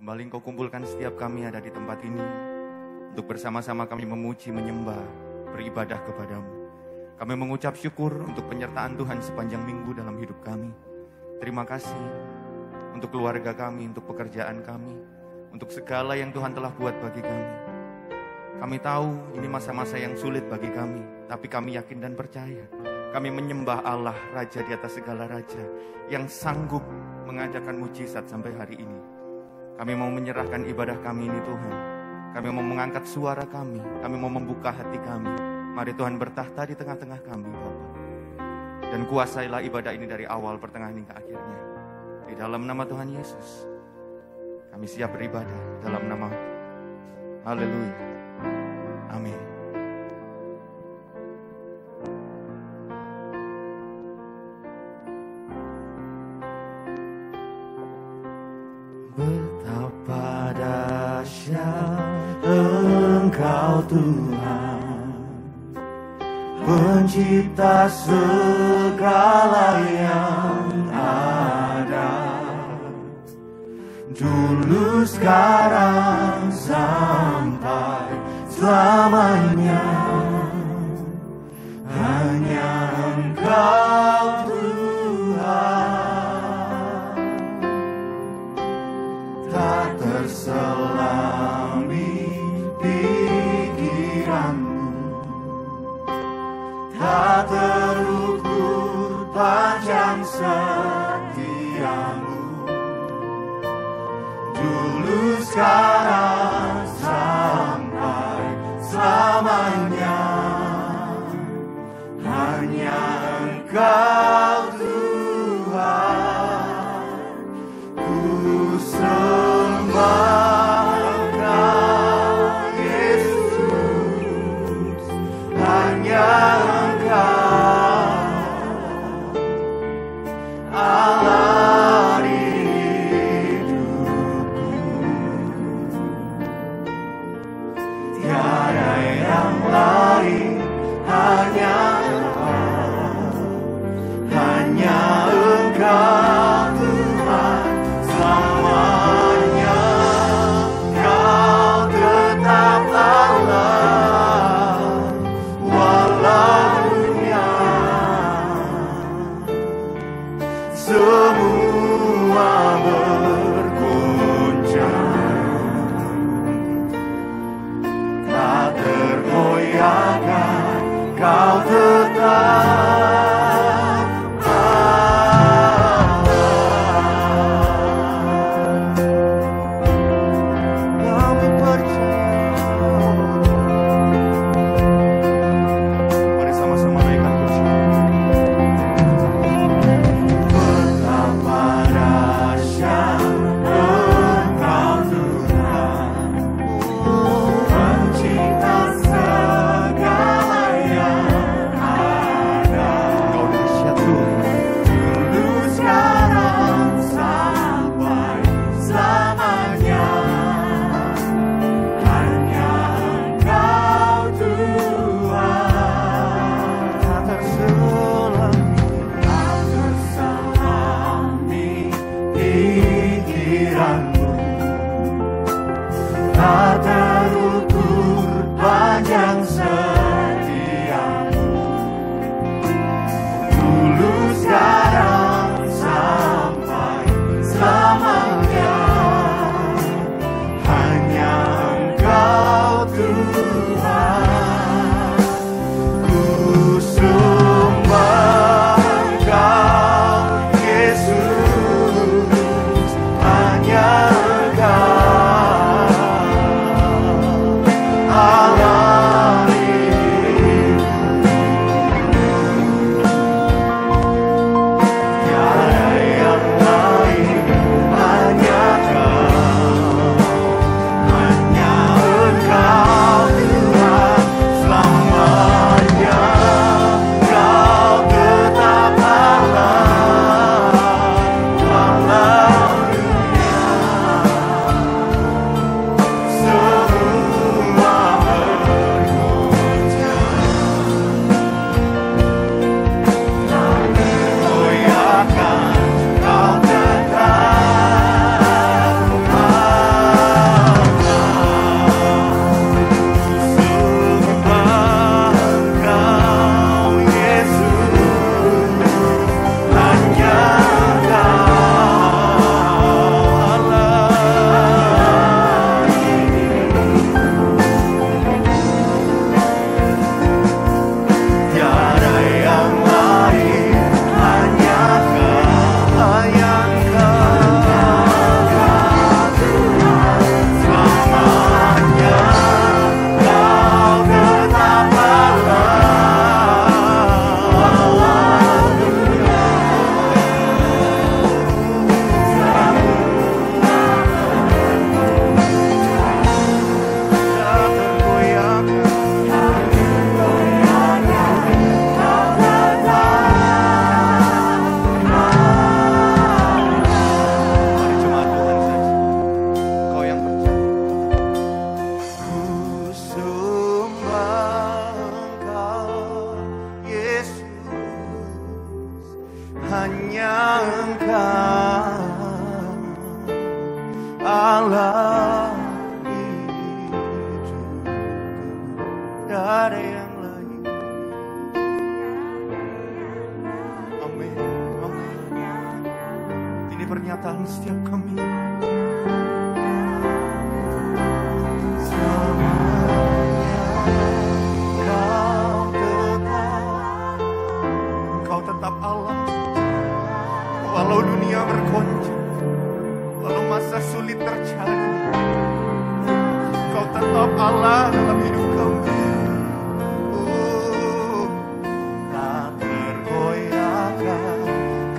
Kembali Engkau kumpulkan setiap kami ada di tempat ini untuk bersama-sama kami memuji, menyembah, beribadah kepadamu. Kami mengucap syukur untuk penyertaan Tuhan sepanjang minggu dalam hidup kami. Terima kasih untuk keluarga kami, untuk pekerjaan kami, untuk segala yang Tuhan telah buat bagi kami. Kami tahu ini masa-masa yang sulit bagi kami, tapi kami yakin dan percaya. Kami menyembah Allah, Raja di atas segala raja, yang sanggup mengadakan mujizat sampai hari ini. Kami mau menyerahkan ibadah kami ini Tuhan. Kami mau mengangkat suara kami mau membuka hati kami. Mari Tuhan bertahta di tengah-tengah kami, Bapa. Dan kuasailah ibadah ini dari awal, pertengahan hingga akhirnya. Di dalam nama Tuhan Yesus, kami siap beribadah dalam nama. Haleluya. Amin. Betapa dahsyat Engkau Tuhan, pencipta segala yang ada, dulu sekarang sampai selamanya. Hanya Engkau Tuhan, tak terselami pikiranmu, tak terukur panjang setiamu, dulu sekarang sampai selamanya. Hanya Engkau Tuhan, ku sembah Engkau Yesus. Hanya Engkau Allah di hidupku, tiada yang lain. Hanya Engkau Tuhan selamanya. Kau tetap Allah walau dunia semua berguncang, tak tergoyahkan. Kau tetap Engkau dalam hidupku. Gak ada yang lain. Amin. Amin. Ini pernyataan setiap kami. Kau tetap Allah. Walau dunia bergoncang, walau masa sulit terjadi, Kau tetap Allah dalam hidup kami. Tak tergoyahkan,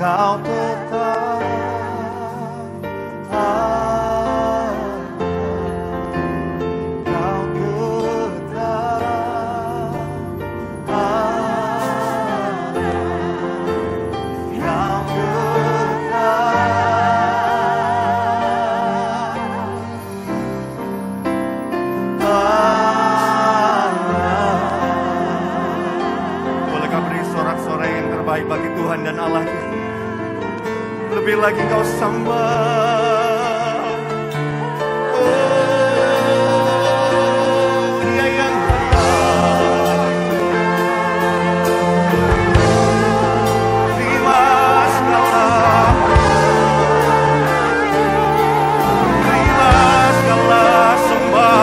Kau tetap Allah. Kau tetap Allah. Kau Bolehkah beri sorak-sorai yang terbaik bagi Tuhan dan Allah? Lebih lagi Kau sembah. Oh, Dia yang terima segala sembah.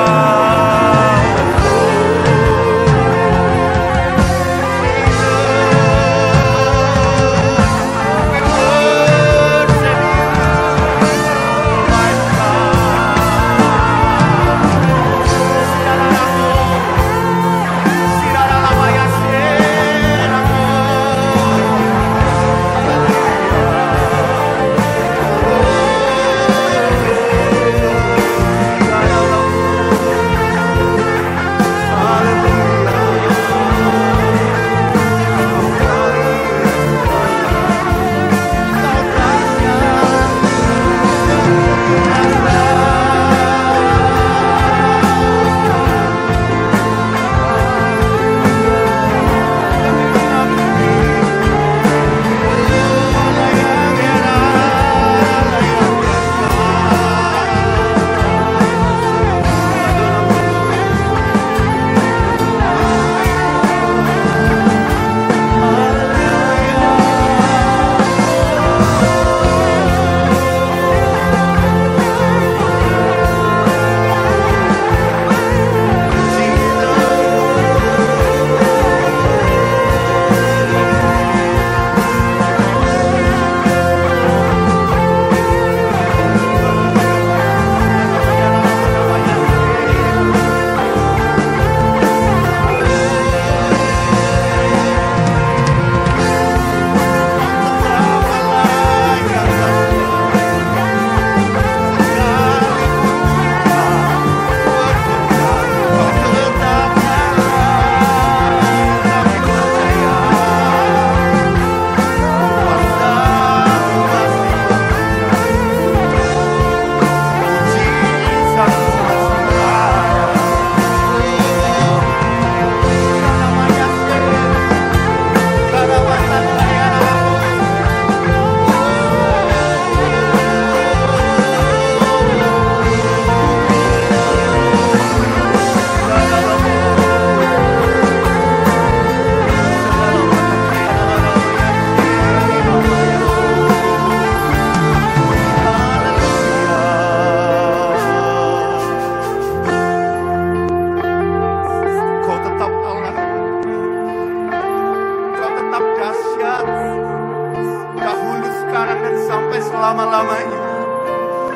selama-lamanya.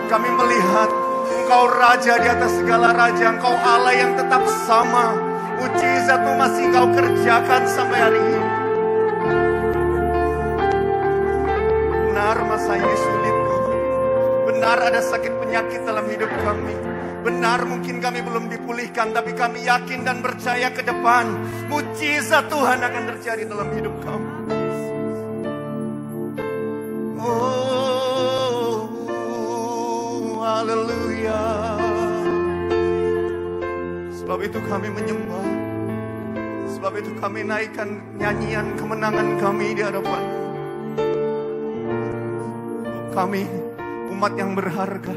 Kami melihat Engkau Raja di atas segala raja, Engkau Allah yang tetap sama. Mujizat-Mu masih Engkau kerjakan sampai hari ini. Benar masa ini sulit, benar ada sakit penyakit dalam hidup kami. Benar mungkin kami belum dipulihkan, tapi kami yakin dan percaya ke depan mujizat Tuhan akan terjadi dalam hidup kami. Oh, haleluya. Sebab itu kami menyembah. Sebab itu kami naikkan nyanyian kemenangan kami di hadapan. Kami umat yang berharga.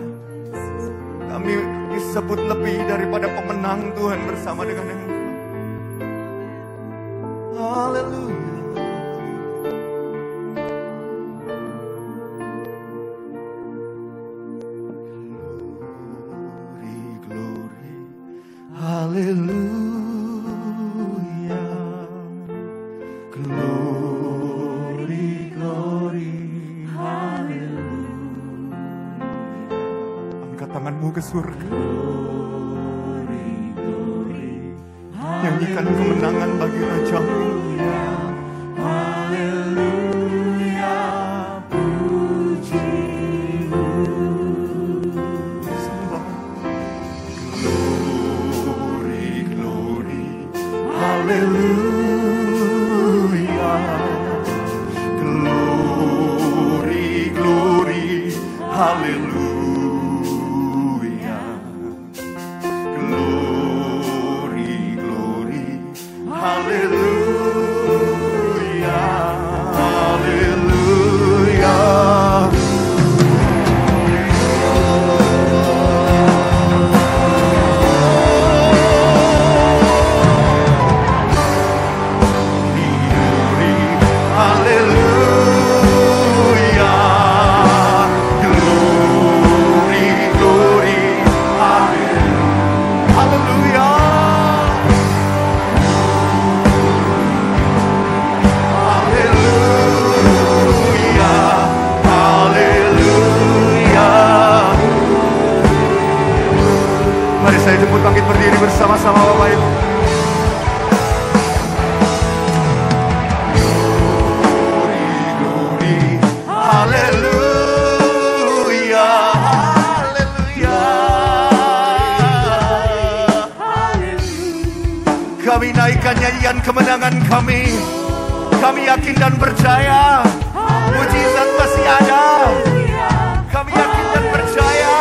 Kami disebut lebih daripada pemenang Tuhan bersama dengan Engkau. Haleluya. Haleluya, glory, glory, haleluya. Angkat tanganmu ke surga. Glory, glory, Nyanyikan kemenangan bagi Raja-Mu. haleluya, puji-Mu. Sembah. Haleluya, glory, glory, haleluya, glory, glory, haleluya, haleluya. Mari saya jemput bangkit berdiri bersama-sama Bapak Ibu. Haleluya, haleluya, Kami naikkan nyanyian kemenangan kami. Kami yakin dan percaya mujizat masih ada. Kami yakin dan percaya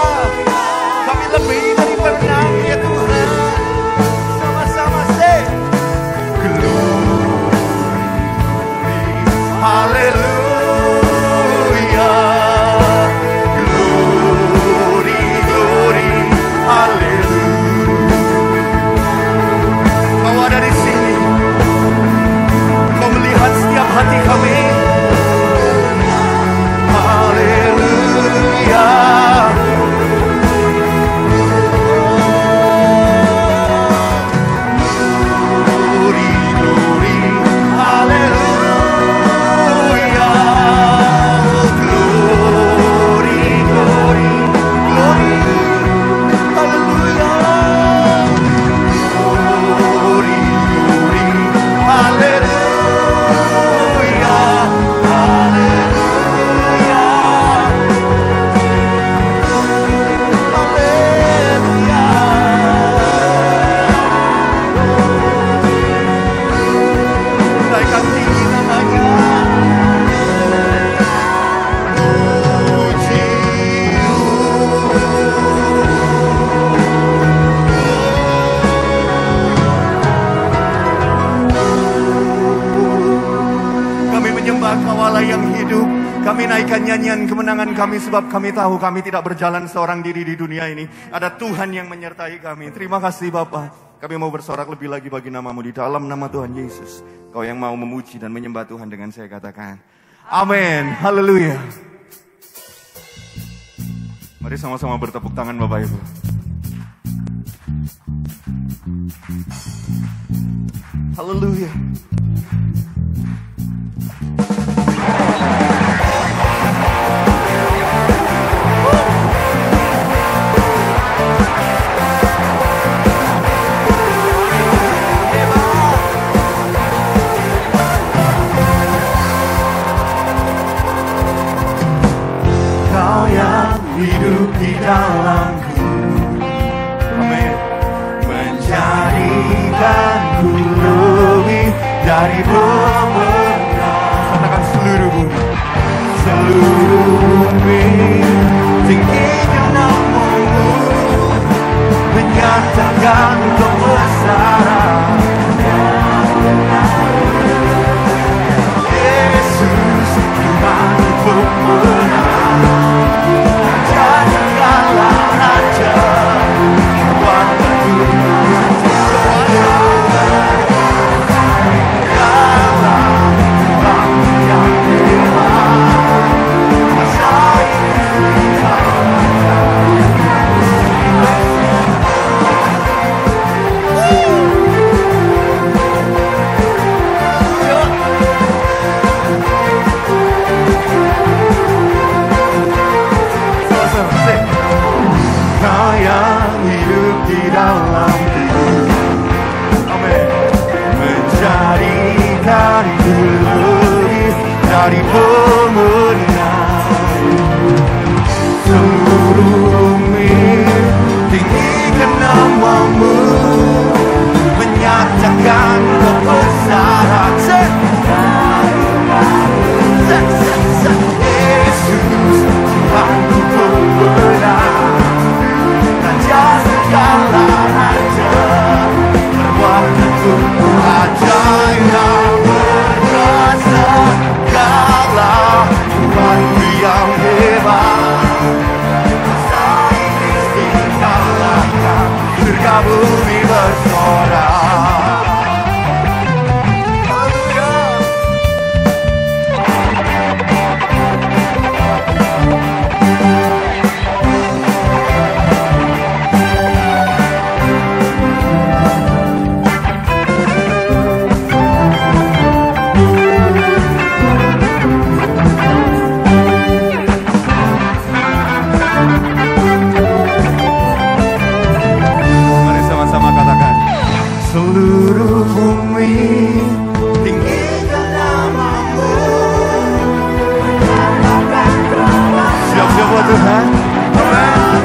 kami lebih dari pemenang ya Tuhan. Sama-sama say haleluya, glory, glory, haleluya. Kau ada di sini. Kau melihat setiap hati kami. Haleluya, glory, glory, haleluya, glory, glory, glory, haleluya, glory, glory, haleluya, haleluya, Naikkan tinggi namanya. Kami menyembah Kau Allah yang hidup. Kami naikkan nyanyian kemenangan kami sebab kami tahu kami tidak berjalan seorang diri di dunia ini. Ada Tuhan yang menyertai kami. Terima kasih Bapa. Kami mau bersorak lebih lagi bagi nama-Mu di dalam nama Tuhan Yesus. Kau yang mau memuji dan menyembah Tuhan dengan saya katakan amin. Haleluya. Mari sama-sama bertepuk tangan Bapak Ibu. Haleluya. Kau yang hidup di dalamku, Amin. menjadikanku lebih dari pemenang. Katakan seluruh bumi. Seluruh bumi tingginya namamu, menyatakan kebesaran. Yesus Tuhan pemenang, jadikanlah raja. dalamku. Amin. Menjadikan lebih dari pemenang. Seluruh bumi tinggikan namamu, menyatakan kebesaran Yesus, Tuhanku pembenar, Raja segala raja, perbuatanku ajaib berkuasa, segala Tuhanku yang hebat. Masa ini dikalahkan, surga bumi bersorak. Seluruh bumi tinggikan namamu. Siap-siap buat Tuhan. Amen.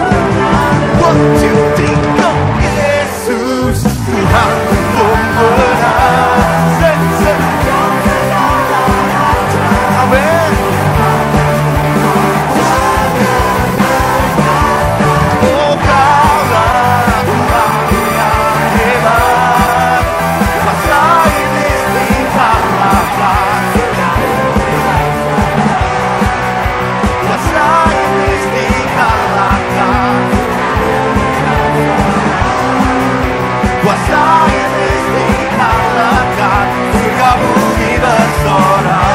1, 2, 3. Yesus, Tuhan pembenar. Amen. Oh, kaulah Tuhan yang hebat. Masa ini dikalahkan, masa ini dikalahkan, masa ini dikalahkan, surga bumi bersorak.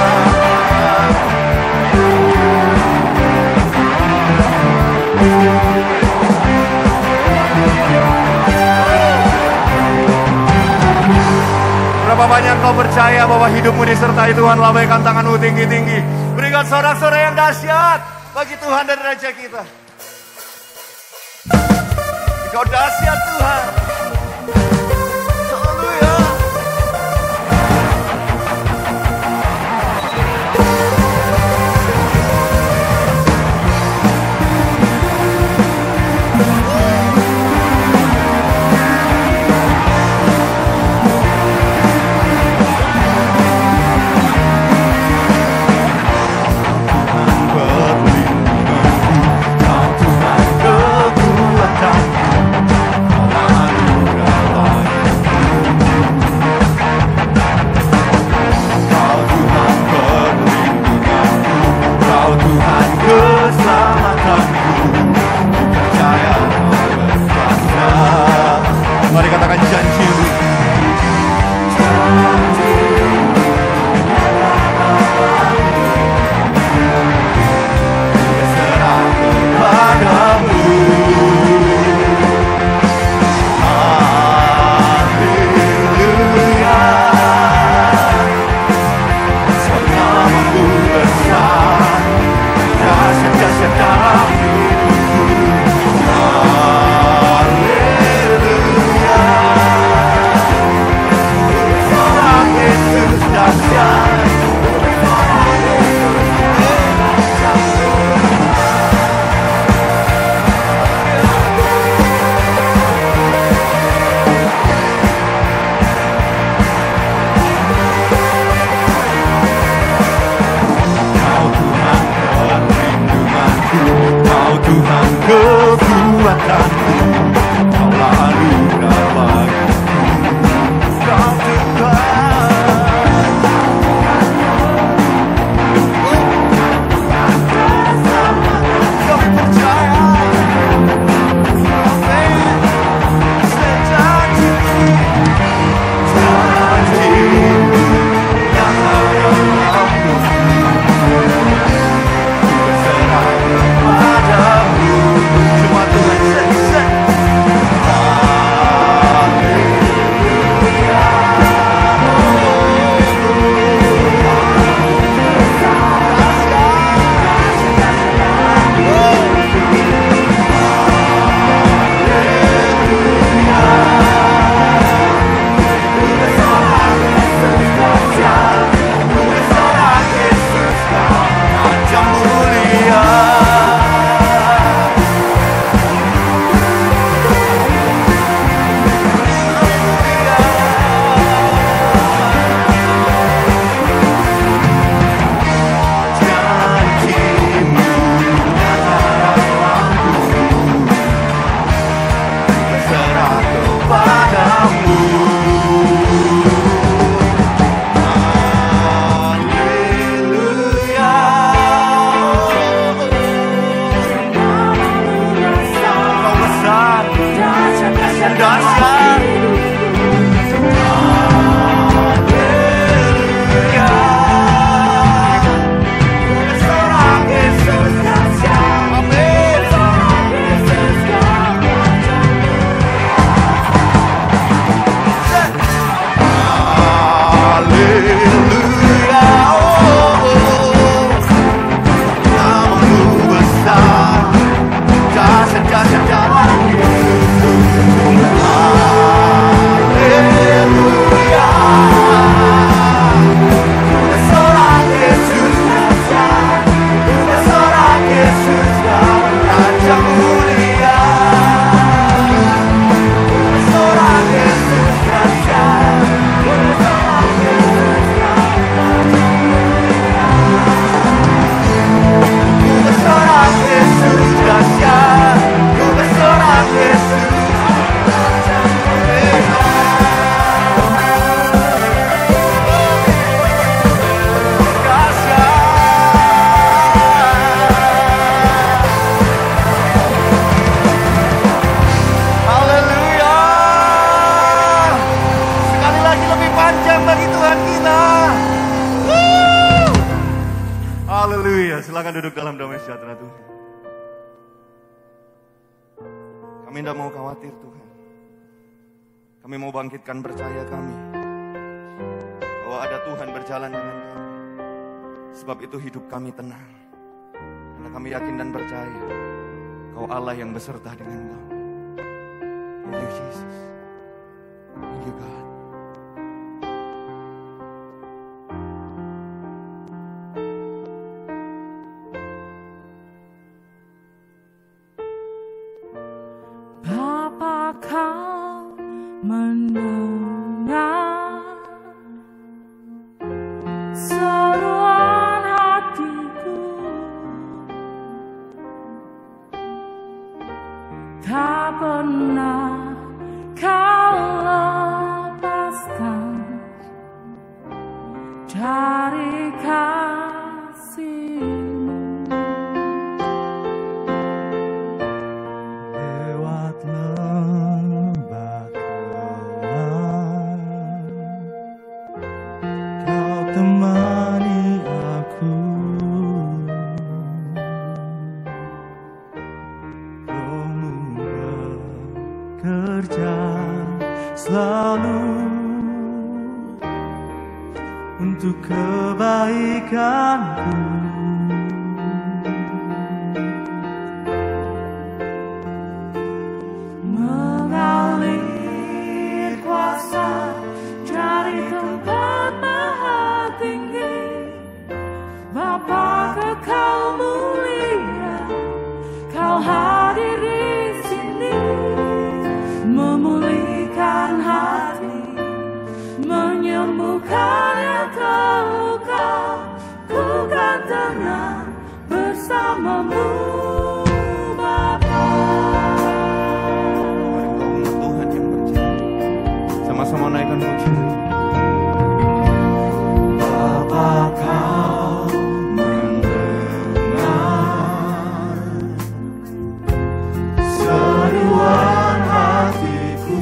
Berapa banyak kau percaya bahwa hidupmu disertai Tuhan? Lambaikan tanganmu tinggi-tinggi. Berikan sorak-sorai yang dahsyat bagi Tuhan dan Raja kita. Engkau dahsyat Tuhan. Haleluya. Mari katakan janji-Mu. Berserah kepadamu. Haleluya. Selama-Mu besar, dahsyat-dahsyat dalam hidupku. Yesus dahsyat. Kau Tuhan perlindunganku, Kau Tuhan kekuatanku, Kaulah anugerah bagiku. Kau Tuhan Kami tidak mau khawatir Tuhan. Kami mau bangkitkan percaya kami bahwa ada Tuhan berjalan dengan kami. Sebab itu hidup kami tenang. Karena kami yakin dan percaya Kau Allah yang beserta dengan kami. Thank you Jesus. Thank you God. Bapa, Kau mendengar seruan hatiku, tak pernah Kau lepaskan dari kasih-Mu. Lewat lembah kelam, Kau temani aku. Roh-Mu bekerja selalu untuk kebaikanku. Mengalir kuasa dari tempat maha tinggi, Bapa kekal mulia, Kau hadir di sini, memulihkan hati, menyembuhkan yang terluka. Ku kan tenang bersama-Mu, Bapa. Tuhan yang berjaya. Sama-sama naikkan puji. Bapa, Kau mendengar seruan hatiku,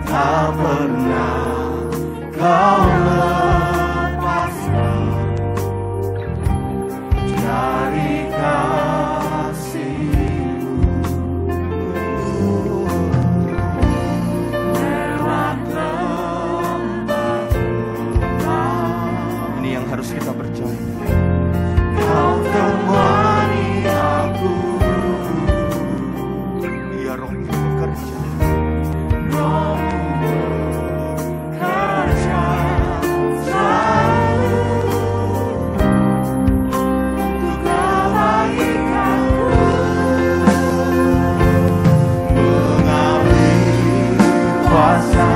tak pernah Kau lepaskan dari kasih-Mu. Lewat lembah kelam, Ini yang harus kita percaya. Kau temani aku. Dia Roh-Nya bekerja. Roh-Mu bekerja selalu untuk kebaikanku. Mengalir kuasa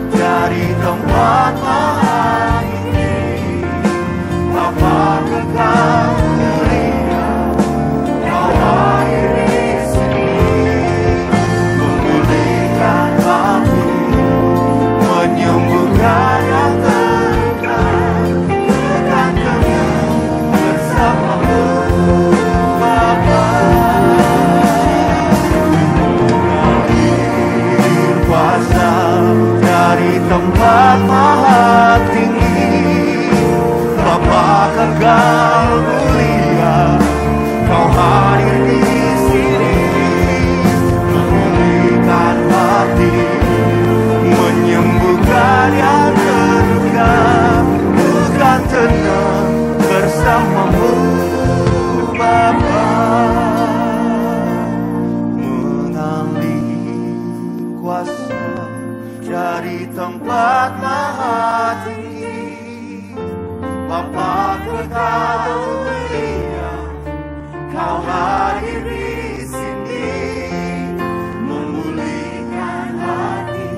dari tempat maha tinggi, Bapa kekal mulia, Kau hadir di sini, memulihkan hati, menyembuhkan yang terluka. Bukan tenang bersama-Mu, Bapa. Mengalir kuasa dari tempat maha tinggi, Bapa kekal mulia, Kau hadir di sini, memulihkan hati, menyembuhkan yang terluka. Bukan tenang bersama-Mu, Bapa. Mengalir kuasa dari tempat maha tinggi, Bapa kekal mulia, Kau hadir di sini, memulihkan hati,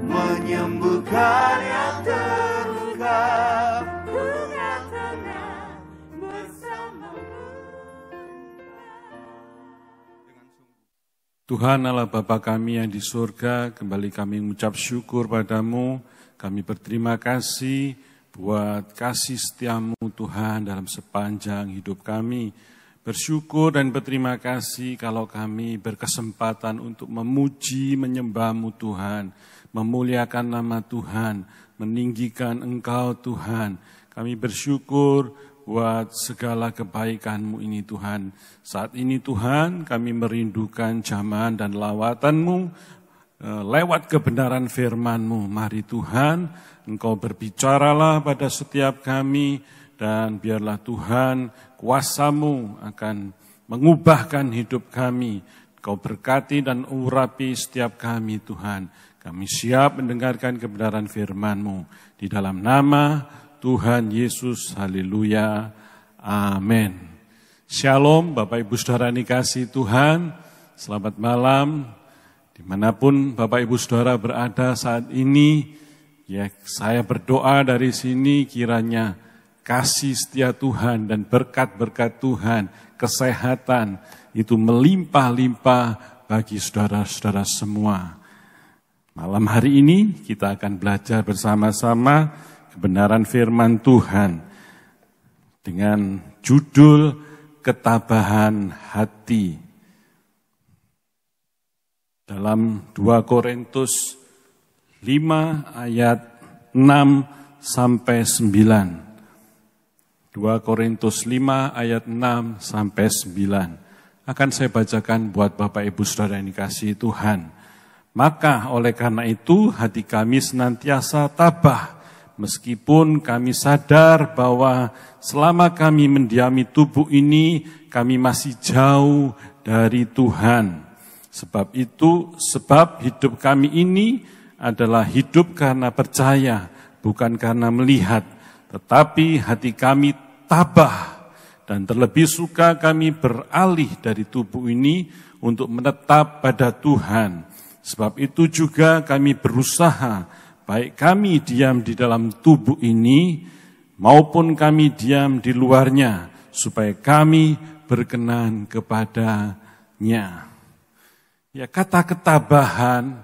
menyembuhkan yang terluka. Ku kan tenang bersama-Mu. Tuhan Allah Bapa kami yang di surga, kembali kami mengucap syukur padamu. Kami berterima kasih buat kasih setiamu Tuhan dalam sepanjang hidup kami. Bersyukur dan berterima kasih kalau kami berkesempatan untuk memuji, menyembah-Mu Tuhan, memuliakan nama Tuhan, meninggikan Engkau Tuhan. Kami bersyukur buat segala kebaikan-Mu ini Tuhan. Saat ini Tuhan kami merindukan jamahan dan lawatan-Mu lewat kebenaran firman-Mu. Mari Tuhan Engkau berbicaralah pada setiap kami dan biarlah Tuhan kuasa-Mu akan mengubahkan hidup kami. Engkau berkati dan urapi setiap kami Tuhan. Kami siap mendengarkan kebenaran firman-Mu. Di dalam nama Tuhan Yesus, haleluya, amin. Shalom Bapak Ibu Saudara dikasihi Tuhan, selamat malam. Dimanapun Bapak Ibu Saudara berada saat ini, ya saya berdoa dari sini kiranya kasih setia Tuhan dan berkat-berkat Tuhan, kesehatan itu melimpah-limpah bagi saudara-saudara semua. Malam hari ini kita akan belajar bersama-sama kebenaran firman Tuhan dengan judul ketabahan hati. Dalam 2 Korintus 5 ayat 6 sampai 9. 2 Korintus 5 ayat 6 sampai 9. Akan saya bacakan buat Bapak Ibu Saudara yang dikasihi Tuhan. Maka oleh karena itu hati kami senantiasa tabah, meskipun kami sadar bahwa selama kami mendiami tubuh ini, kami masih jauh dari Tuhan. Sebab hidup kami ini adalah hidup karena percaya, bukan karena melihat. Tetapi hati kami tabah, dan terlebih suka kami beralih dari tubuh ini untuk menetap pada Tuhan. Sebab itu juga kami berusaha, baik kami diam di dalam tubuh ini, maupun kami diam di luarnya, supaya kami berkenan kepadanya. Ya, kata ketabahan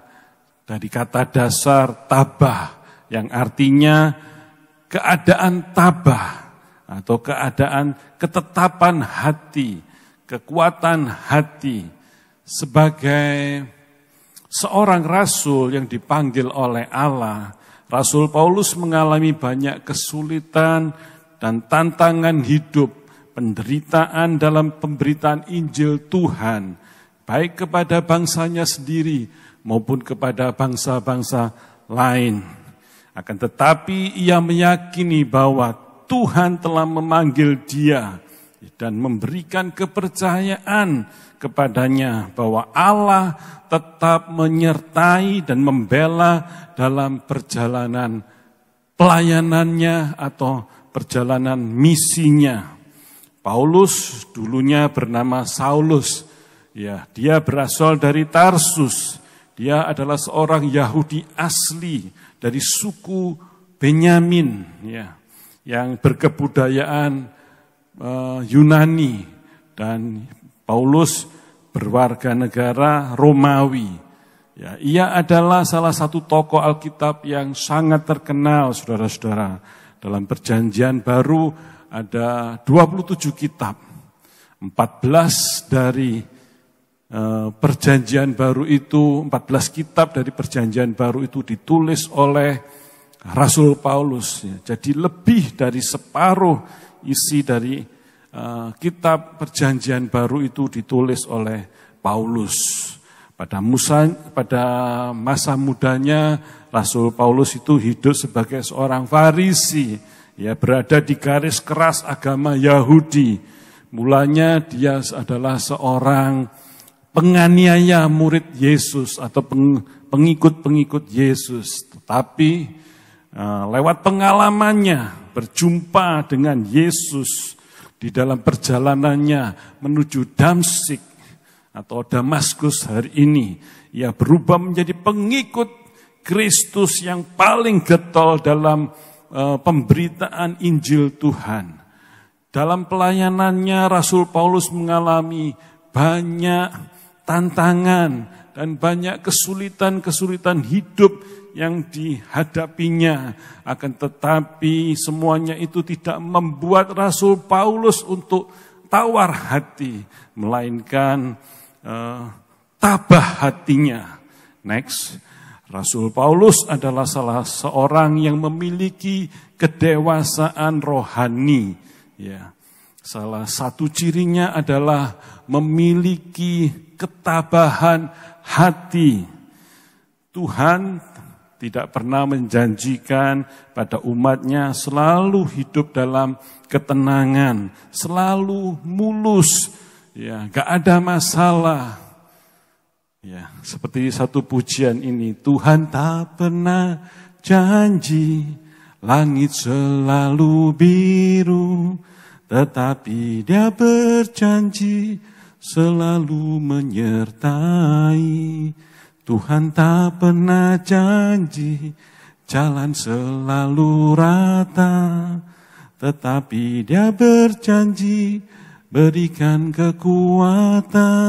dari kata dasar tabah, yang artinya keadaan tabah, atau keadaan ketetapan hati, kekuatan hati. Sebagai seorang rasul yang dipanggil oleh Allah, Rasul Paulus mengalami banyak kesulitan dan tantangan hidup, penderitaan dalam pemberitaan Injil Tuhan, baik kepada bangsanya sendiri maupun kepada bangsa-bangsa lain. Akan tetapi ia meyakini bahwa Tuhan telah memanggil dia dan memberikan kepercayaan kepadanya bahwa Allah tetap menyertai dan membela dalam perjalanan pelayanannya atau perjalanan misinya. Paulus dulunya bernama Saulus. Ya, dia berasal dari Tarsus. Dia adalah seorang Yahudi asli dari suku Benyamin, ya, yang berkebudayaan Yunani, dan Paulus berwarga negara Romawi. Ya, ia adalah salah satu tokoh Alkitab yang sangat terkenal, saudara-saudara. Dalam Perjanjian Baru ada 27 kitab. 14 dari Perjanjian Baru itu, 14 kitab dari Perjanjian Baru itu ditulis oleh Rasul Paulus. Ya. Jadi lebih dari separuh isi dari kitab Perjanjian Baru itu ditulis oleh Paulus. Pada masa mudanya Rasul Paulus itu hidup sebagai seorang Farisi, ya, berada di garis keras agama Yahudi. Mulanya dia adalah seorang penganiaya murid Yesus atau pengikut-pengikut Yesus. Tetapi lewat pengalamannya berjumpa dengan Yesus di dalam perjalanannya menuju Damsyik atau Damaskus hari ini, ia berubah menjadi pengikut Kristus yang paling getol dalam pemberitaan Injil Tuhan. Dalam pelayanannya Rasul Paulus mengalami banyak tantangan dan banyak kesulitan-kesulitan hidup yang dihadapinya. Akan tetapi semuanya itu tidak membuat Rasul Paulus untuk tawar hati, melainkan tabah hatinya. Next, Rasul Paulus adalah salah seorang yang memiliki kedewasaan rohani. Ya, salah satu cirinya adalah memiliki ketabahan hati. Tuhan tidak pernah menjanjikan pada umatnya selalu hidup dalam ketenangan, selalu mulus, ya, gak ada masalah. Ya, seperti satu pujian ini, Tuhan tak pernah janji langit selalu biru, tetapi Dia berjanji selalu menyertai. Tuhan tak pernah janji jalan selalu rata, tetapi Dia berjanji berikan kekuatan.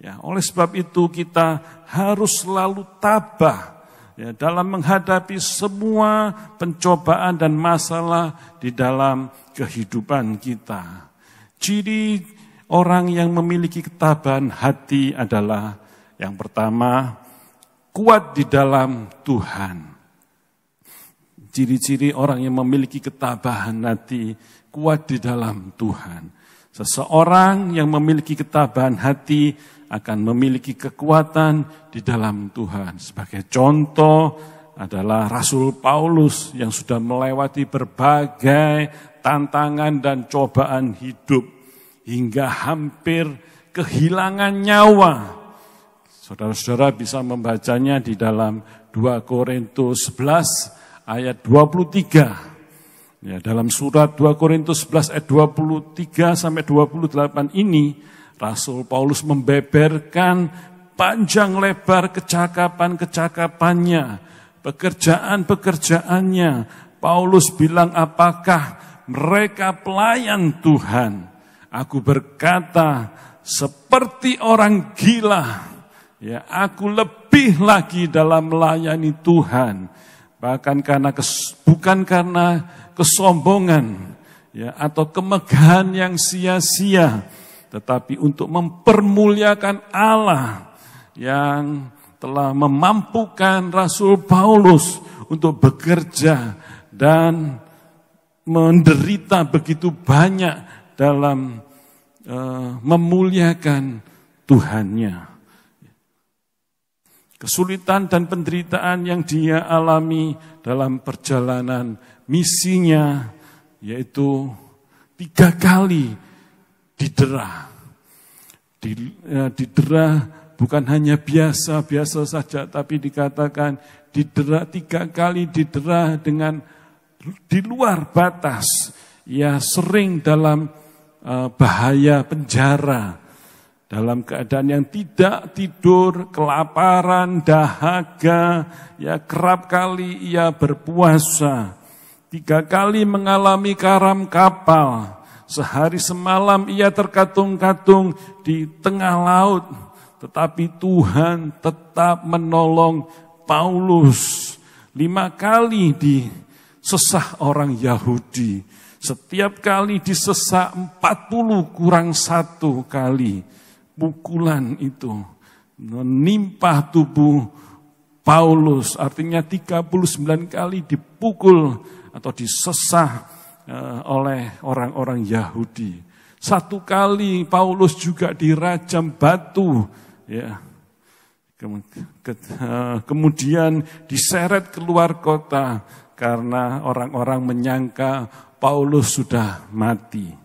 Ya, oleh sebab itu kita harus selalu tabah, ya, dalam menghadapi semua pencobaan dan masalah di dalam kehidupan kita. Ciri orang yang memiliki ketabahan hati adalah yang pertama, kuat di dalam Tuhan. Ciri-ciri orang yang memiliki ketabahan hati, kuat di dalam Tuhan. Seseorang yang memiliki ketabahan hati akan memiliki kekuatan di dalam Tuhan. Sebagai contoh adalah Rasul Paulus yang sudah melewati berbagai tantangan dan cobaan hidup hingga hampir kehilangan nyawa. Saudara-saudara bisa membacanya di dalam 2 Korintus 11 ayat 23. Ya, dalam surat 2 Korintus 11 ayat 23 sampai 28 ini, Rasul Paulus membeberkan panjang lebar kecakapan-kecakapannya, pekerjaan-pekerjaannya. Paulus bilang, apakah mereka pelayan Tuhan? Aku berkata, seperti orang gila. Ya, aku lebih lagi dalam melayani Tuhan, bahkan bukan karena kesombongan, ya, atau kemegahan yang sia-sia, tetapi untuk mempermuliakan Allah yang telah memampukan Rasul Paulus untuk bekerja dan menderita begitu banyak dalam memuliakan Tuhannya. Kesulitan dan penderitaan yang dia alami dalam perjalanan misinya, yaitu 3 kali didera. Didera bukan hanya biasa-biasa saja, tapi dikatakan didera 3 kali didera dengan di luar batas. Ia sering dalam bahaya penjara, dalam keadaan yang tidak tidur, kelaparan, dahaga, ya kerap kali ia berpuasa. 3 kali mengalami karam kapal. Sehari semalam ia terkatung-katung di tengah laut. Tetapi Tuhan tetap menolong Paulus. 5 kali disesah orang Yahudi. Setiap kali disesah 40 kurang 1 kali. Pukulan itu menimpa tubuh Paulus, artinya 39 kali dipukul atau disesah oleh orang-orang Yahudi. 1 kali Paulus juga dirajam batu, ya. Kemudian diseret keluar kota karena orang-orang menyangka Paulus sudah mati.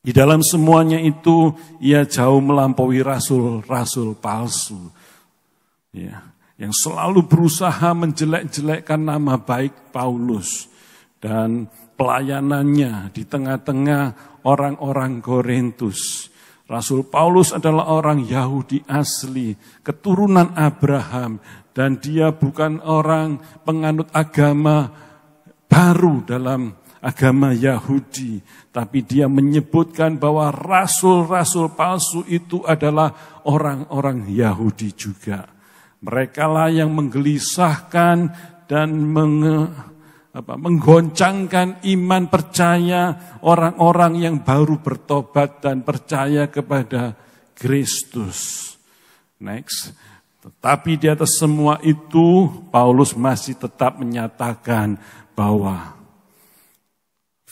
Di dalam semuanya itu, ia jauh melampaui rasul-rasul palsu, ya, yang selalu berusaha menjelek-jelekkan nama baik Paulus dan pelayanannya di tengah-tengah orang-orang Korintus. Rasul Paulus adalah orang Yahudi asli, keturunan Abraham, dan dia bukan orang penganut agama baru dalam agama Yahudi, tapi dia menyebutkan bahwa rasul-rasul palsu itu adalah orang-orang Yahudi juga. Mereka lah yang menggelisahkan dan menggoncangkan iman percaya orang-orang yang baru bertobat dan percaya kepada Kristus. Next. Tetapi di atas semua itu, Paulus masih tetap menyatakan bahwa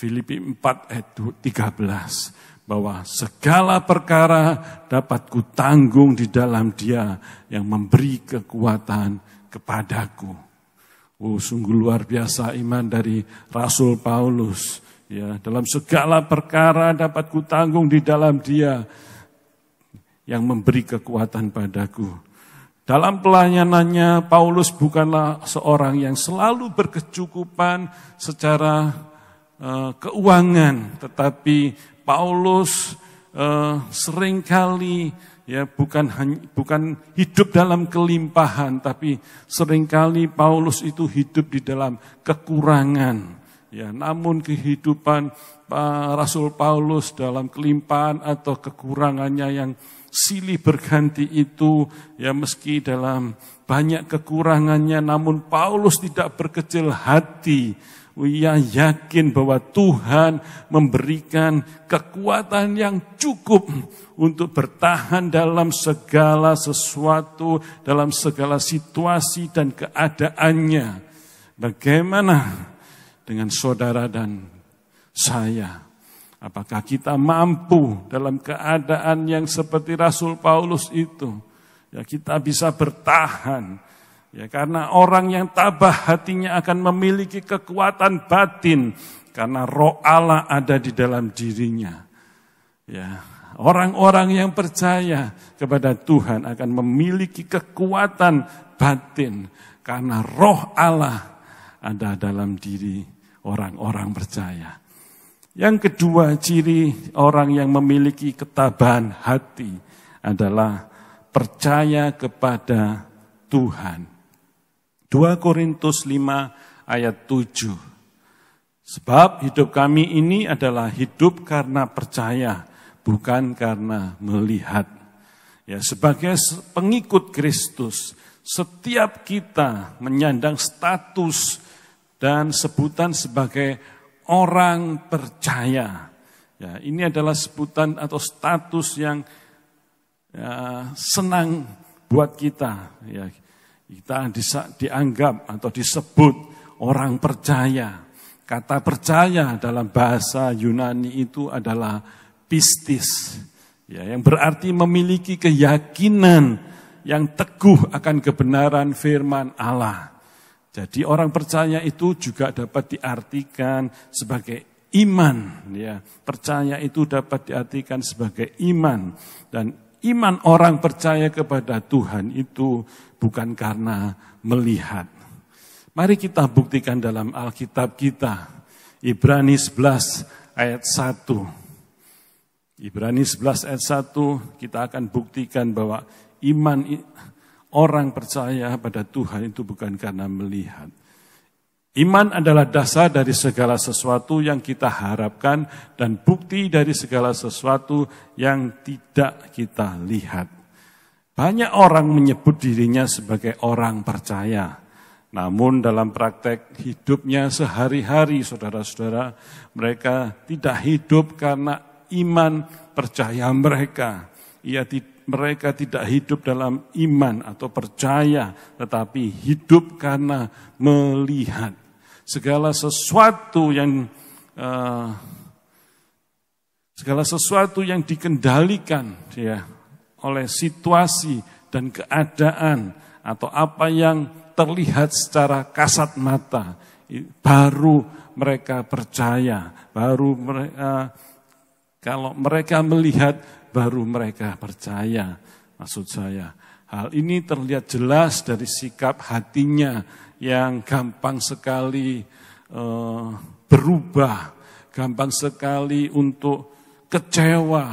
Filipi 4 ayat 13. Bahwa segala perkara dapat kutanggung di dalam Dia yang memberi kekuatan kepadaku. Sungguh luar biasa iman dari Rasul Paulus. Ya, dalam segala perkara dapat kutanggung di dalam Dia yang memberi kekuatan padaku. Dalam pelayanannya, Paulus bukanlah seorang yang selalu berkecukupan secara keuangan, tetapi Paulus seringkali ya bukan hidup dalam kelimpahan, tapi seringkali Paulus itu hidup di dalam kekurangan. Ya, namun kehidupan Rasul Paulus dalam kelimpahan atau kekurangannya yang silih berganti itu, ya meski dalam banyak kekurangannya, namun Paulus tidak berkecil hati. Ia yakin bahwa Tuhan memberikan kekuatan yang cukup untuk bertahan dalam segala sesuatu, dalam segala situasi dan keadaannya. Bagaimana dengan saudara dan saya? Apakah kita mampu dalam keadaan yang seperti Rasul Paulus itu? Ya, kita bisa bertahan. Ya, karena orang yang tabah hatinya akan memiliki kekuatan batin karena Roh Allah ada di dalam dirinya. Ya, orang-orang yang percaya kepada Tuhan akan memiliki kekuatan batin karena Roh Allah ada dalam diri orang-orang percaya. Yang kedua, ciri orang yang memiliki ketabahan hati adalah percaya kepada Tuhan. 2 Korintus 5 ayat 7. Sebab hidup kami ini adalah hidup karena percaya, bukan karena melihat. Ya, sebagai pengikut Kristus, setiap kita menyandang status dan sebutan sebagai orang percaya. Ya, ini adalah sebutan atau status yang senang buat kita. Ya, kita dianggap atau disebut orang percaya. Kata percaya dalam bahasa Yunani itu adalah pistis, ya, yang berarti memiliki keyakinan yang teguh akan kebenaran firman Allah. Jadi orang percaya itu juga dapat diartikan sebagai iman. Ya, percaya itu dapat diartikan sebagai iman. Dan iman orang percaya kepada Tuhan itu bukan karena melihat. Mari kita buktikan dalam Alkitab kita. Ibrani 11 ayat 1. Ibrani 11 ayat 1 kita akan buktikan bahwa iman orang percaya pada Tuhan itu bukan karena melihat. Iman adalah dasar dari segala sesuatu yang kita harapkan dan bukti dari segala sesuatu yang tidak kita lihat. Banyak orang menyebut dirinya sebagai orang percaya. Namun dalam praktek hidupnya sehari-hari, saudara-saudara, mereka tidak hidup karena iman percaya mereka. Mereka tidak hidup dalam iman atau percaya, tetapi hidup karena melihat. Segala sesuatu yang dikendalikan ya oleh situasi dan keadaan atau apa yang terlihat secara kasat mata, baru mereka percaya, kalau mereka melihat, baru mereka percaya. Maksud saya, hal ini terlihat jelas dari sikap hatinya yang gampang sekali berubah, gampang sekali untuk kecewa,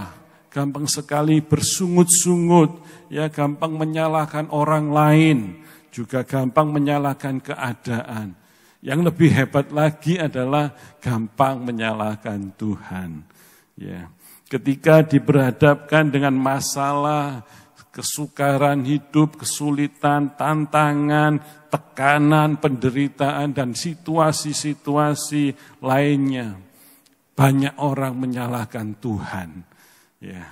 gampang sekali bersungut-sungut, ya gampang menyalahkan orang lain, juga gampang menyalahkan keadaan. Yang lebih hebat lagi adalah gampang menyalahkan Tuhan. Ya, ketika diberhadapkan dengan masalah, kesukaran hidup, kesulitan, tantangan, tekanan, penderitaan, dan situasi-situasi lainnya, banyak orang menyalahkan Tuhan. Ya.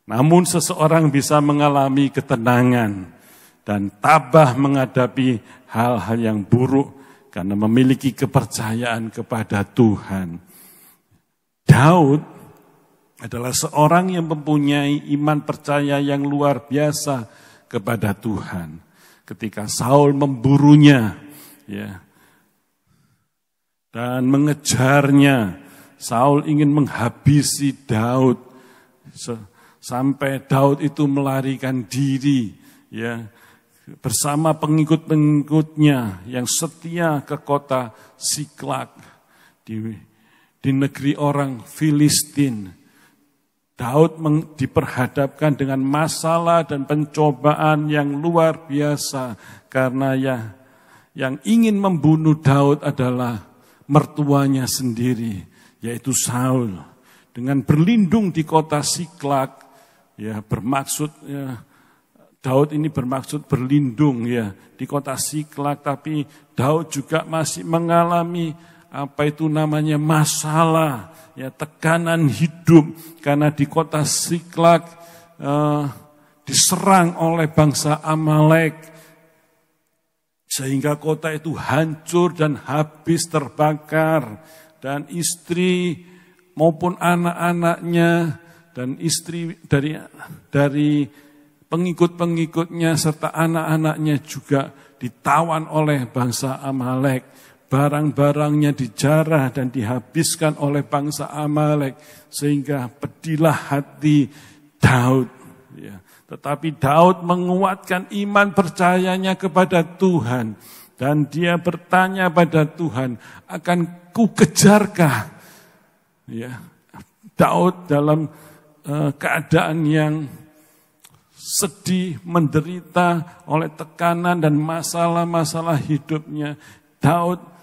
Namun seseorang bisa mengalami ketenangan dan tabah menghadapi hal-hal yang buruk karena memiliki kepercayaan kepada Tuhan. Daud adalah seorang yang mempunyai iman percaya yang luar biasa kepada Tuhan. Ketika Saul memburunya, ya, dan mengejarnya, Saul ingin menghabisi Daud sampai Daud itu melarikan diri, ya, bersama pengikut-pengikutnya yang setia ke kota Siklak di negeri orang Filistin. Daud diperhadapkan dengan masalah dan pencobaan yang luar biasa karena yang ingin membunuh Daud adalah mertuanya sendiri, yaitu Saul. Dengan berlindung di kota Siklak, ya bermaksud ya, Daud ini bermaksud berlindung ya di kota Siklak, tapi Daud juga masih mengalami apa itu namanya masalah, ya tekanan hidup karena di kota Siklak diserang oleh bangsa Amalek sehingga kota itu hancur dan habis terbakar, dan istri maupun anak-anaknya dan istri dari pengikut-pengikutnya serta anak-anaknya juga ditawan oleh bangsa Amalek. Barang-barangnya dijarah dan dihabiskan oleh bangsa Amalek, sehingga pedihlah hati Daud. Ya. Tetapi Daud menguatkan iman percayanya kepada Tuhan, dan dia bertanya pada Tuhan, akan ku kejarkah? Ya. Daud dalam keadaan yang sedih, menderita oleh tekanan dan masalah-masalah hidupnya, Daud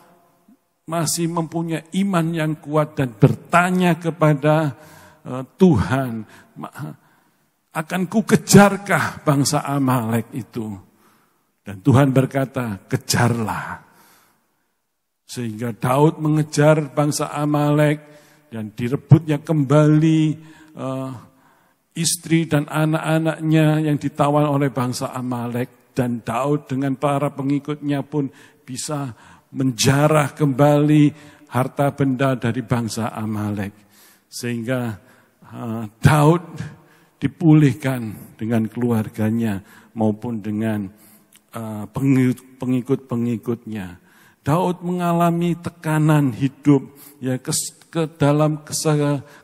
masih mempunyai iman yang kuat dan bertanya kepada Tuhan, akan ku kejarkah bangsa Amalek itu? Dan Tuhan berkata, kejarlah. Sehingga Daud mengejar bangsa Amalek dan direbutnya kembali istri dan anak-anaknya yang ditawan oleh bangsa Amalek. Dan Daud dengan para pengikutnya pun bisa menjarah kembali harta benda dari bangsa Amalek. Sehingga Daud dipulihkan dengan keluarganya maupun dengan pengikut-pengikutnya. Daud mengalami tekanan hidup, ya ke dalam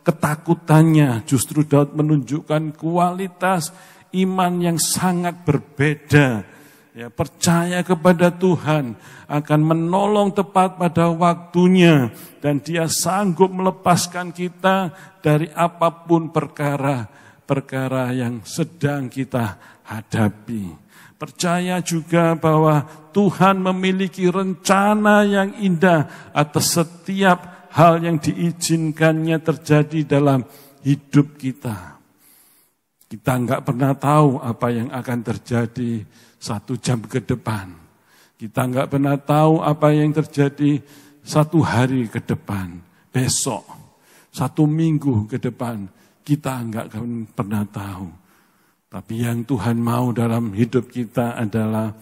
ketakutannya. Justru Daud menunjukkan kualitas iman yang sangat berbeda. Ya, percaya kepada Tuhan akan menolong tepat pada waktunya, dan dia sanggup melepaskan kita dari apapun perkara yang sedang kita hadapi. Percaya juga bahwa Tuhan memiliki rencana yang indah atas setiap hal yang diizinkannya terjadi dalam hidup kita. Kita enggak pernah tahu apa yang akan terjadi 1 jam ke depan. Kita enggak pernah tahu apa yang terjadi 1 hari ke depan, besok, 1 minggu ke depan. Kita enggak pernah tahu. Tapi yang Tuhan mau dalam hidup kita adalah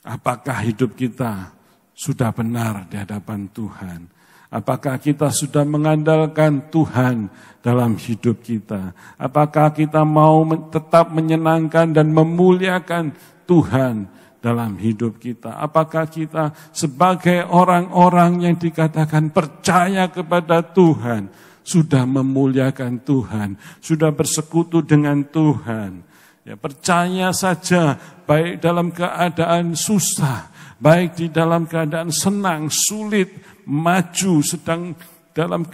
apakah hidup kita sudah benar di hadapan Tuhan. Apakah kita sudah mengandalkan Tuhan dalam hidup kita? Apakah kita mau tetap menyenangkan dan memuliakan Tuhan dalam hidup kita? Apakah kita sebagai orang-orang yang dikatakan percaya kepada Tuhan, sudah memuliakan Tuhan, sudah bersekutu dengan Tuhan? Ya, percaya saja, baik dalam keadaan susah, baik di dalam keadaan senang, sulit, maju, sedang dalam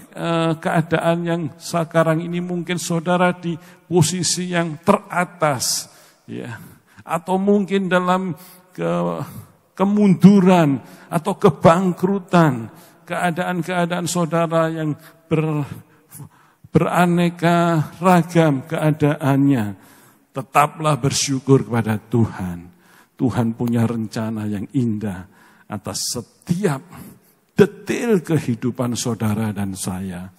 keadaan yang sekarang ini mungkin saudara di posisi yang teratas, ya, atau mungkin dalam kemunduran atau kebangkrutan, keadaan-keadaan saudara yang beraneka ragam keadaannya, tetaplah bersyukur kepada Tuhan. Tuhan punya rencana yang indah atas setiap detil kehidupan saudara dan saya.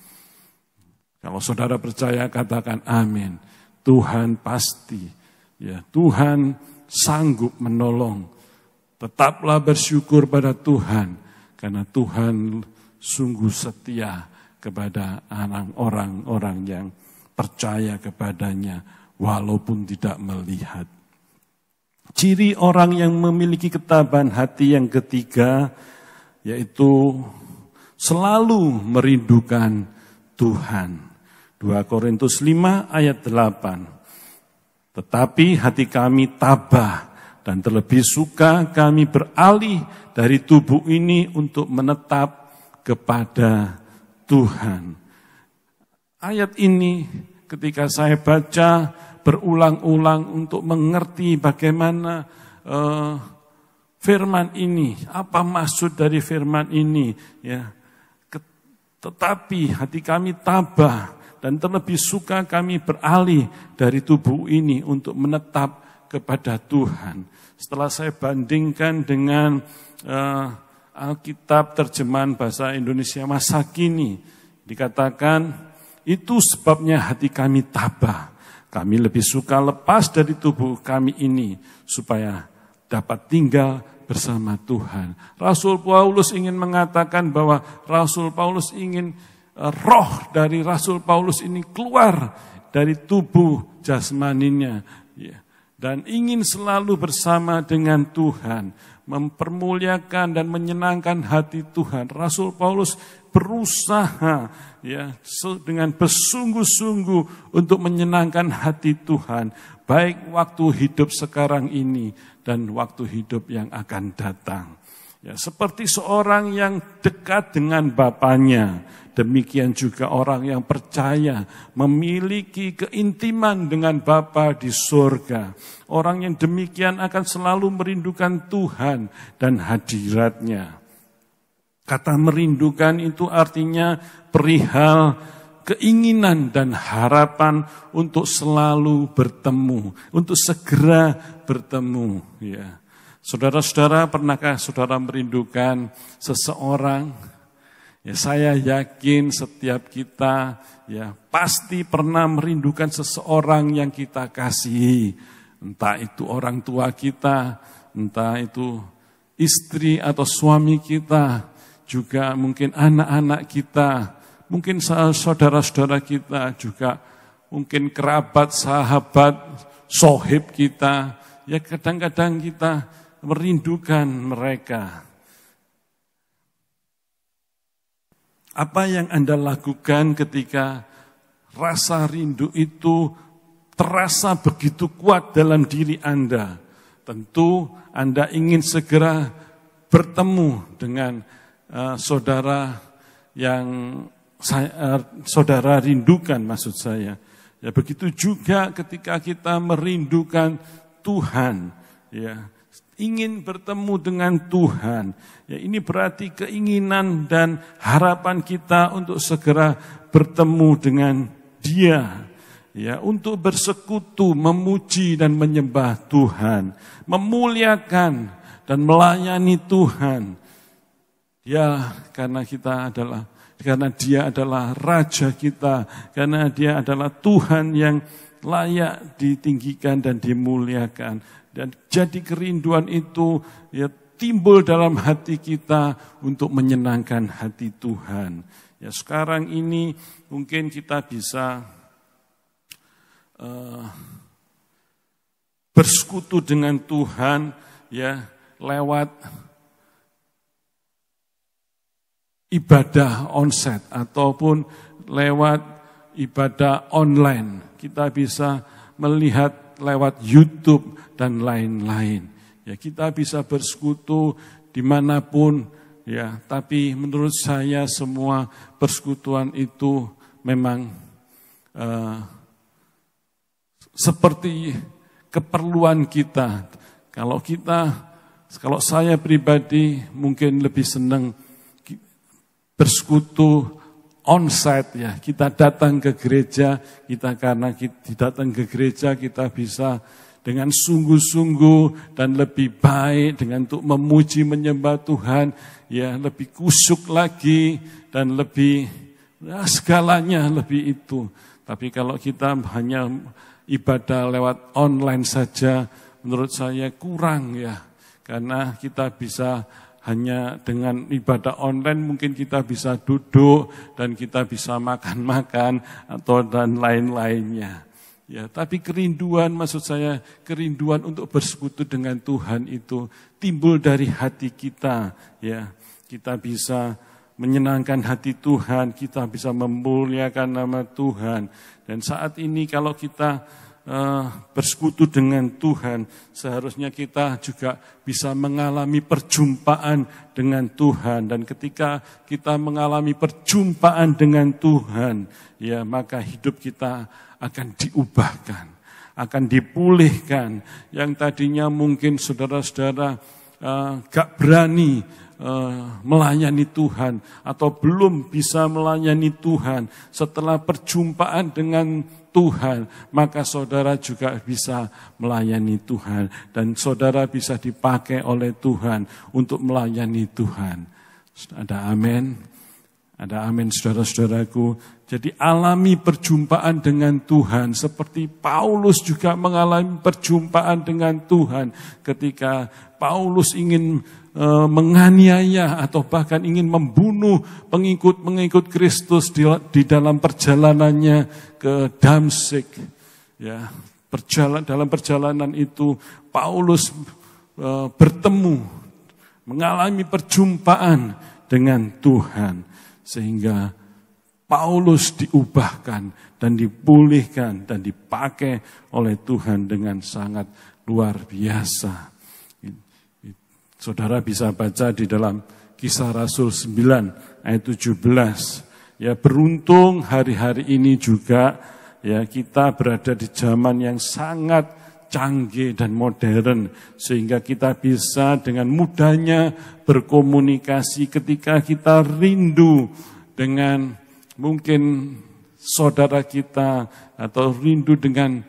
Kalau saudara percaya, katakan amin. Tuhan pasti, ya, Tuhan sanggup menolong. Tetaplah bersyukur pada Tuhan, karena Tuhan sungguh setia kepada orang-orang yang percaya kepadanya walaupun tidak melihat. Ciri orang yang memiliki ketabahan hati yang ketiga yaitu selalu merindukan Tuhan. 2 Korintus 5 ayat 8. Tetapi hati kami tabah dan terlebih suka kami beralih dari tubuh ini untuk menetap kepada Tuhan. Ayat ini ketika saya baca berulang-ulang untuk mengerti bagaimana firman ini, apa maksud dari firman ini, ya. Tetapi hati kami tabah dan terlebih suka kami beralih dari tubuh ini untuk menetap kepada Tuhan. Setelah saya bandingkan dengan Alkitab terjemahan bahasa Indonesia masa kini, dikatakan itu sebabnya hati kami tabah. Kami lebih suka lepas dari tubuh kami ini supaya dapat tinggal bersama Tuhan. Rasul Paulus ingin mengatakan bahwa Rasul Paulus ingin roh dari Rasul Paulus ini keluar dari tubuh jasmaninya, dan ingin selalu bersama dengan Tuhan, mempermuliakan dan menyenangkan hati Tuhan. Rasul Paulus berusaha dengan bersungguh-sungguh untuk menyenangkan hati Tuhan, baik waktu hidup sekarang ini dan waktu hidup yang akan datang. Seperti seorang yang dekat dengan Bapanya, demikian juga orang yang percaya memiliki keintiman dengan Bapa di surga. Orang yang demikian akan selalu merindukan Tuhan dan hadirat-Nya. Kata merindukan itu artinya perihal keinginan dan harapan untuk selalu bertemu, untuk segera bertemu. Ya. Saudara-saudara, pernahkah saudara merindukan seseorang? Ya, saya yakin setiap kita pasti pernah merindukan seseorang yang kita kasihi. Entah itu orang tua kita, entah itu istri atau suami kita, juga mungkin anak-anak kita, mungkin saudara-saudara kita, juga mungkin kerabat, sahabat, sohib kita. Ya kadang-kadang kita merindukan mereka. Apa yang Anda lakukan ketika rasa rindu itu terasa begitu kuat dalam diri Anda? Tentu Anda ingin segera bertemu dengan saudara yang saudara rindukan, maksud saya. Ya, begitu juga ketika kita merindukan Tuhan, ya, ingin bertemu dengan Tuhan. Ya, ini berarti keinginan dan harapan kita untuk segera bertemu dengan Dia. Ya, untuk bersekutu, memuji dan menyembah Tuhan, memuliakan dan melayani Tuhan. Ya, karena Dia adalah Raja kita, karena Dia adalah Tuhan yang layak ditinggikan dan dimuliakan. Dan jadi kerinduan itu timbul dalam hati kita untuk menyenangkan hati Tuhan. Ya, sekarang ini mungkin kita bisa bersekutu dengan Tuhan lewat ibadah onsite ataupun lewat ibadah online. Kita bisa melihat lewat YouTube dan lain-lain. Ya, kita bisa bersekutu dimanapun, ya. Tapi menurut saya semua persekutuan itu memang seperti keperluan kita. Kalau saya pribadi mungkin lebih senang bersekutu onsite, ya. Kita datang ke gereja, karena kita datang ke gereja kita bisa dengan sungguh-sungguh dan lebih baik dengan untuk memuji menyembah Tuhan, ya, lebih kusyuk lagi dan lebih segalanya lebih itu. Tapi kalau kita hanya ibadah lewat online saja, menurut saya kurang, ya. Karena kita bisa hanya dengan ibadah online mungkin kita bisa duduk dan kita bisa makan-makan atau dan lain-lainnya. Ya, tapi kerinduan, maksud saya kerinduan untuk bersekutu dengan Tuhan itu timbul dari hati kita. Ya, kita bisa menyenangkan hati Tuhan, kita bisa memuliakan nama Tuhan. Dan saat ini kalau kita bersekutu dengan Tuhan, seharusnya kita juga bisa mengalami perjumpaan dengan Tuhan. Dan ketika kita mengalami perjumpaan dengan Tuhan, ya maka hidup kita akan diubahkan, akan dipulihkan. Yang tadinya mungkin saudara-saudara gak berani melayani Tuhan atau belum bisa melayani Tuhan, setelah perjumpaan dengan Tuhan, maka saudara juga bisa melayani Tuhan. Dan saudara bisa dipakai oleh Tuhan untuk melayani Tuhan. Ada amin? Ada amin saudara-saudaraku. Jadi alami perjumpaan dengan Tuhan. Seperti Paulus juga mengalami perjumpaan dengan Tuhan. Ketika Paulus ingin menganiaya atau bahkan ingin membunuh pengikut Kristus di dalam perjalanannya ke Damsyik. Ya, dalam perjalanan itu Paulus bertemu, mengalami perjumpaan dengan Tuhan sehingga Paulus diubahkan dan dipulihkan dan dipakai oleh Tuhan dengan sangat luar biasa. Saudara bisa baca di dalam Kisah Rasul 9 ayat 17. Ya, beruntung hari-hari ini juga ya kita berada di zaman yang sangat canggih dan modern sehingga kita bisa dengan mudahnya berkomunikasi ketika kita rindu dengan mungkin saudara kita atau rindu dengan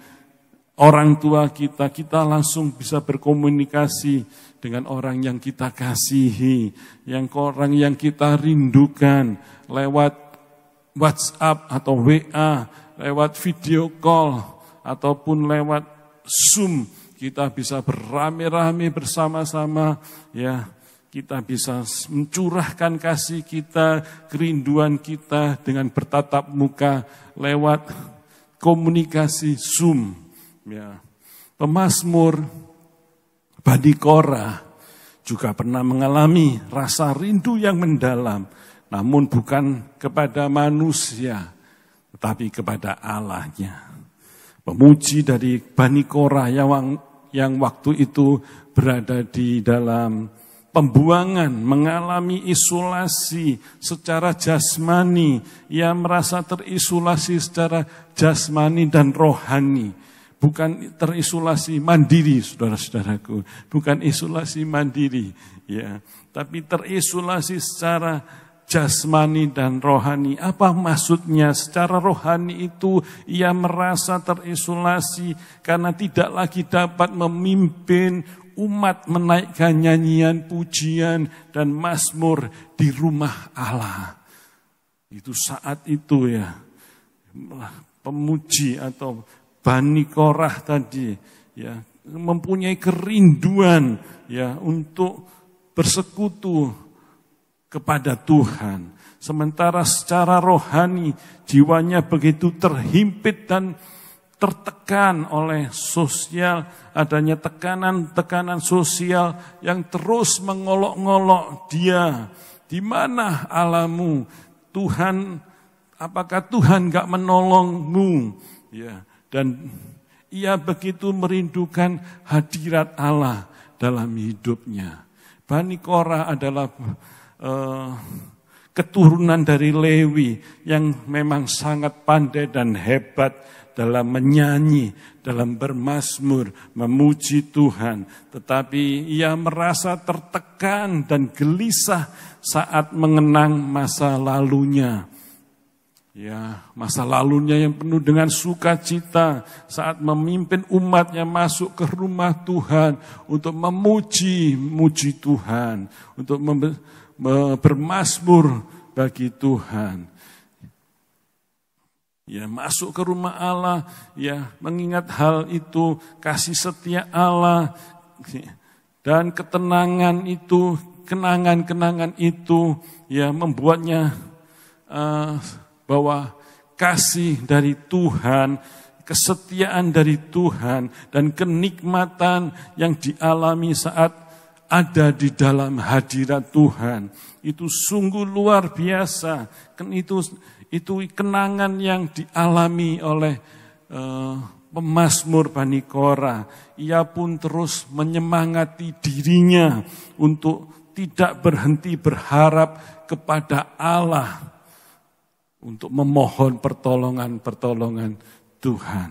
orang tua kita, kita langsung bisa berkomunikasi dengan orang yang kita kasihi, orang yang kita rindukan lewat WhatsApp atau WA, lewat video call ataupun lewat Zoom. Kita bisa beramai-ramai bersama-sama, ya. Kita bisa mencurahkan kasih kita, kerinduan kita dengan bertatap muka lewat komunikasi Zoom. Ya. Pemazmur Bani Korah juga pernah mengalami rasa rindu yang mendalam, namun bukan kepada manusia, tetapi kepada Allahnya. Pemuji dari Bani Korah yang waktu itu berada di dalam pembuangan, mengalami isolasi secara jasmani. Ia merasa terisolasi secara jasmani dan rohani. Bukan terisolasi mandiri, saudara-saudaraku. Bukan isolasi mandiri, ya. Tapi terisolasi secara jasmani dan rohani. Apa maksudnya? Secara rohani itu ia merasa terisolasi karena tidak lagi dapat memimpin umat menaikkan nyanyian, pujian, dan mazmur di rumah Allah. Itu saat itu ya, pemuji atau Bani Korah tadi ya mempunyai kerinduan ya untuk bersekutu kepada Tuhan. Sementara secara rohani jiwanya begitu terhimpit dan tertekan oleh sosial, adanya tekanan-tekanan sosial yang terus mengolok-ngolok dia. Di mana Allahmu? Tuhan, apakah Tuhan enggak menolongmu? Ya. Dan ia begitu merindukan hadirat Allah dalam hidupnya. Bani Korah adalah keturunan dari Lewi yang memang sangat pandai dan hebat dalam menyanyi, dalam bermazmur, memuji Tuhan. Tetapi ia merasa tertekan dan gelisah saat mengenang masa lalunya. Ya, masa lalunya yang penuh dengan sukacita saat memimpin umatnya masuk ke rumah Tuhan untuk memuji Tuhan, untuk bermazmur bagi Tuhan. Ya, masuk ke rumah Allah, ya, mengingat hal itu, kasih setia Allah dan ketenangan itu kenangan-kenangan itu ya membuatnya bahwa kasih dari Tuhan, kesetiaan dari Tuhan, dan kenikmatan yang dialami saat ada di dalam hadirat Tuhan itu sungguh luar biasa. Itu kenangan yang dialami oleh pemazmur Bani Korah. Ia pun terus menyemangati dirinya untuk tidak berhenti berharap kepada Allah untuk memohon pertolongan Tuhan.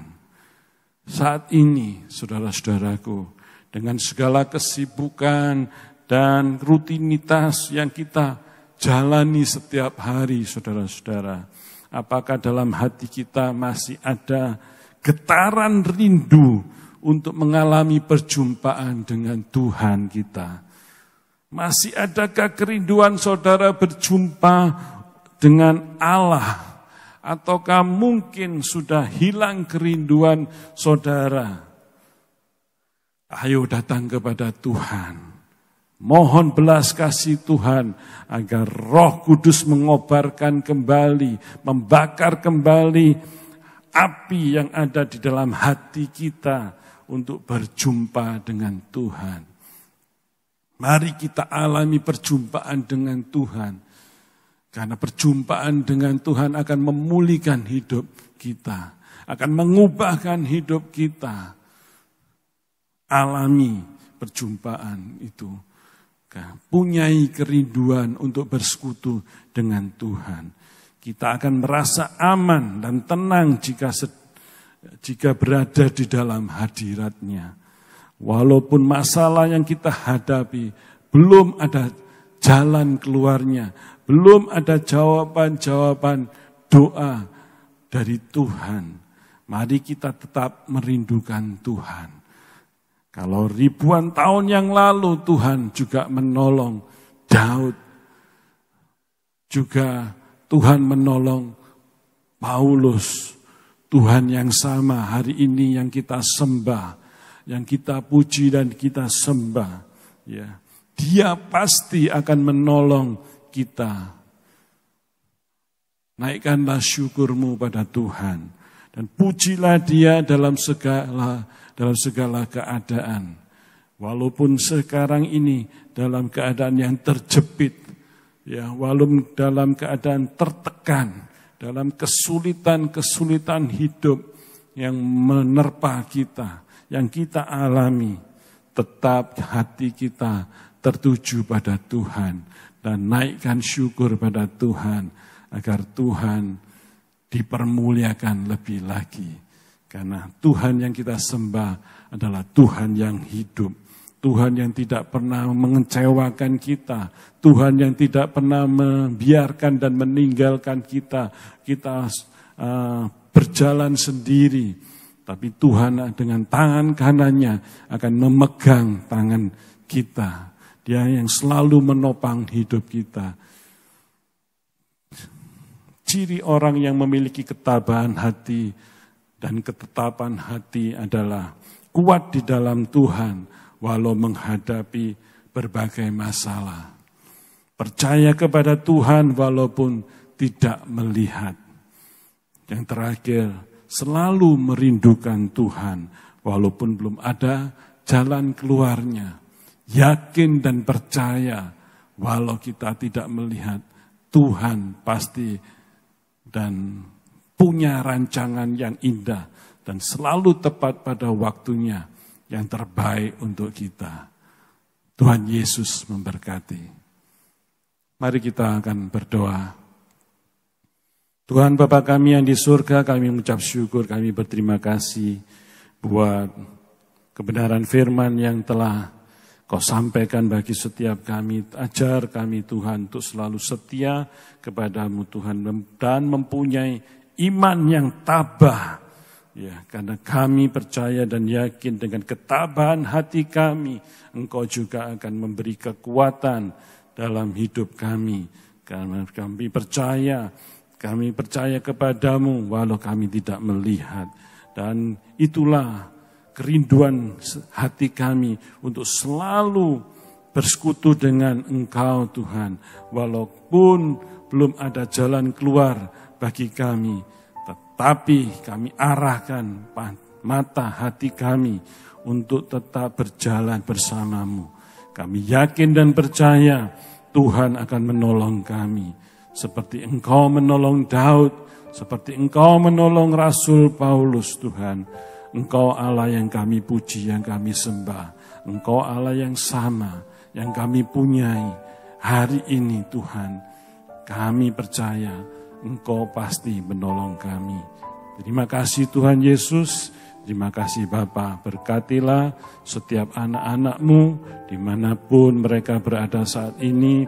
Saat ini, saudara-saudaraku, dengan segala kesibukan dan rutinitas yang kita jalani setiap hari, saudara-saudara, apakah dalam hati kita masih ada getaran rindu untuk mengalami perjumpaan dengan Tuhan kita? Masih adakah kerinduan saudara berjumpa dengan Allah? Ataukah mungkin sudah hilang kerinduan saudara? Ayo datang kepada Tuhan. Mohon belas kasih Tuhan agar Roh Kudus mengobarkan kembali, membakar kembali api yang ada di dalam hati kita untuk berjumpa dengan Tuhan. Mari kita alami perjumpaan dengan Tuhan. Karena perjumpaan dengan Tuhan akan memulihkan hidup kita. Akan mengubahkan hidup kita. Alami perjumpaan itu. Punyai kerinduan untuk bersekutu dengan Tuhan. Kita akan merasa aman dan tenang jika berada di dalam hadirat-Nya. Walaupun masalah yang kita hadapi belum ada jalan keluarnya, belum ada jawaban-jawaban doa dari Tuhan, mari kita tetap merindukan Tuhan. Kalau ribuan tahun yang lalu Tuhan juga menolong Daud, juga Tuhan menolong Paulus, Tuhan yang sama hari ini yang kita sembah, yang kita puji dan kita sembah, ya. Dia pasti akan menolong kita. Naikkanlah syukurmu pada Tuhan dan pujilah Dia dalam segala keadaan. Walaupun sekarang ini dalam keadaan yang terjepit, ya, walaupun dalam keadaan tertekan, dalam kesulitan hidup yang menerpa kita, yang kita alami, tetap hati kita tertuju pada Tuhan dan naikkan syukur pada Tuhan agar Tuhan dipermuliakan lebih lagi. Karena Tuhan yang kita sembah adalah Tuhan yang hidup, Tuhan yang tidak pernah mengecewakan kita, Tuhan yang tidak pernah membiarkan dan meninggalkan kita berjalan sendiri. Tapi Tuhan dengan tangan kanannya akan memegang tangan kita. Dia yang selalu menopang hidup kita. Ciri orang yang memiliki ketabahan hati dan ketetapan hati adalah kuat di dalam Tuhan walau menghadapi berbagai masalah. Percaya kepada Tuhan walaupun tidak melihat. Yang terakhir, selalu merindukan Tuhan walaupun belum ada jalan keluarnya. Yakin dan percaya walau kita tidak melihat, Tuhan pasti dan punya rancangan yang indah dan selalu tepat pada waktunya yang terbaik untuk kita. Tuhan Yesus memberkati. Mari kita akan berdoa. Tuhan Bapa kami yang di surga, kami mengucap syukur, kami berterima kasih buat kebenaran firman yang telah Kau sampaikan bagi setiap kami. Ajar kami Tuhan untuk selalu setia kepadamu Tuhan dan mempunyai iman yang tabah. Ya, karena kami percaya dan yakin dengan ketabahan hati kami, Engkau juga akan memberi kekuatan dalam hidup kami. Karena kami percaya kepadamu walau kami tidak melihat. Dan itulah kerinduan hati kami untuk selalu bersekutu dengan Engkau Tuhan. Walaupun belum ada jalan keluar bagi kami, tetapi kami arahkan mata hati kami untuk tetap berjalan bersamamu. Kami yakin dan percaya Tuhan akan menolong kami. Seperti Engkau menolong Daud, seperti Engkau menolong Rasul Paulus Tuhan. Engkau Allah yang kami puji, yang kami sembah. Engkau Allah yang sama, yang kami punyai. Hari ini Tuhan, kami percaya Engkau pasti menolong kami. Terima kasih Tuhan Yesus, terima kasih Bapa. Berkatilah setiap anak-anak-Mu dimanapun mereka berada saat ini,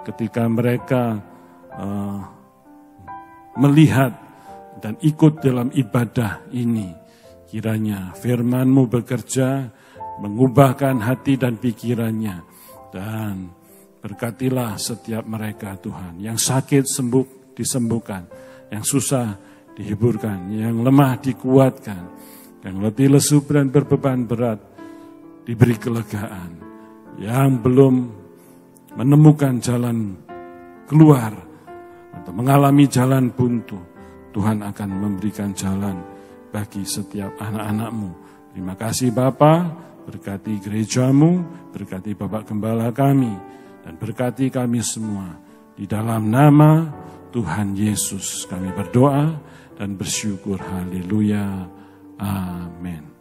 ketika mereka melihat dan ikut dalam ibadah ini. Kiranya firman-Mu bekerja, mengubahkan hati dan pikirannya. Dan berkatilah setiap mereka Tuhan. Yang sakit sembuh, disembuhkan. Yang susah dihiburkan. Yang lemah dikuatkan. Yang letih lesu dan berbeban berat diberi kelegaan. Yang belum menemukan jalan keluar atau mengalami jalan buntu, Tuhan akan memberikan jalan bagi setiap anak-anak-Mu. Terima kasih Bapa, berkati gereja-Mu, berkati Bapak Gembala kami, dan berkati kami semua. Di dalam nama Tuhan Yesus kami berdoa dan bersyukur. Haleluya. Amin.